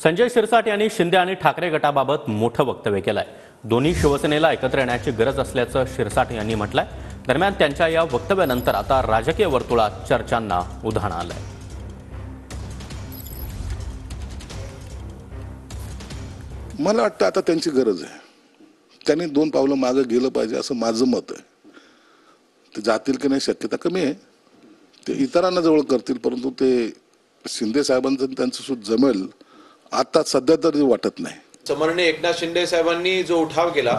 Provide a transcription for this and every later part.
संजय शिरसाट यांनी शिंदे आणि ठाकरे गटाबाबत मोठं वक्तव्य केलंय। दोन्ही शिवसेनेला एकत्र येण्याची गरज असल्याचं शिरसाट यांनी म्हटलंय। दरम्यान त्यांच्या या वक्तव्यानंतर आता राजकीय वर्तुळात चर्चांना उधाण आलंय। मला वाटतं आता त्यांची गरज आहे। त्यांनी दोन पावलं मागे गेलं पाहिजे असं माझं मत आहे। ते जातील की नाही शक्यता कमी आहे। ते इतरांना जवळ करतील, परंतु ते शिंदे साहेबांचं त्यांचं सुद्धा जमेल आता सध्या तरी वाटत नाही। समरने एकनाथ शिंदे साहेबांनी जो उठाव केला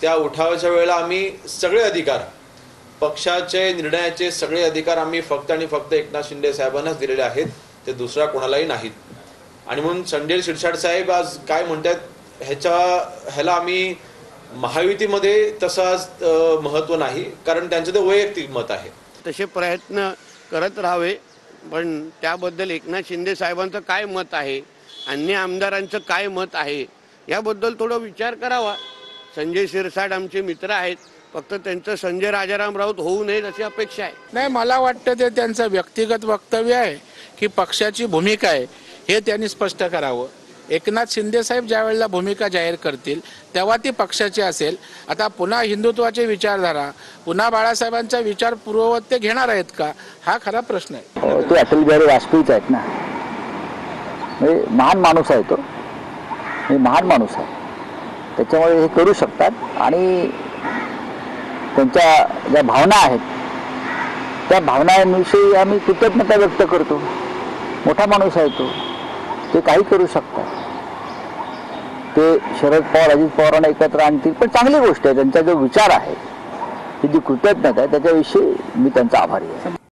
त्या उठावाच्या वेळेला आम्ही सगळे अधिकार, पक्षाचे निर्णयाचे सगळे अधिकार आम्ही फक्त आणि फक्त एकनाथ शिंदे साहेबांनाच दिलेले आहेत, ते दुसरा कोणालाही नाहीत। आणि म्हणून संजय शिरसाट साहेब आज काय म्हणतात ह्याला आम्ही महायुतीमध्ये तसं महत्त्व नाही, कारण त्यांचं ते वैयक्तिक मत आहे। तसे प्रयत्न करत राहावे, पण त्याबद्दल एकनाथ शिंदे साहेबांचं काय मत आहे, अन्य आमदारांचं काय मत आहे याबद्दल थोडा विचार करावा। संजय शिरसाट आमचे मित्र आहेत, फक्त त्यांचं संजय राजाराम राऊत होऊ नये अशी अपेक्षा आहे। नाही, मला वाटतं ते त्यांचं व्यक्तिगत वक्तव्य आहे की पक्षाची भूमिका आहे हे त्यांनी स्पष्ट करावं। एकनाथ शिंदे साहेब ज्या वेळेला भूमिका जाहीर करतील तेव्हा ती पक्षाची असेल। आता पुन्हा हिंदुत्वाची विचारधारा, पुन्हा बाळासाहेबांचा विचार पूर्ववत ते घेणार आहेत का, हा खरा प्रश्न आहे। ते अटल बिहारी वाजपेयीच आहेत ना, म्हणजे महान माणूस आहे तो, महान माणूस आहे, त्याच्यामुळे हे करू शकतात। आणि त्यांच्या ज्या भावना आहेत त्या भावनांविषयी आम्ही कृतज्ञता व्यक्त करतो। मोठा माणूस आहे तो, ते काही करू शकतात। ते शरद पवार अजित पवारांना एकत्र आणतील, पण चांगली गोष्ट आहे। त्यांचा जो विचार आहे, ही जी कृतज्ञता आहे त्याच्याविषयी मी त्यांचा आभारी आहे।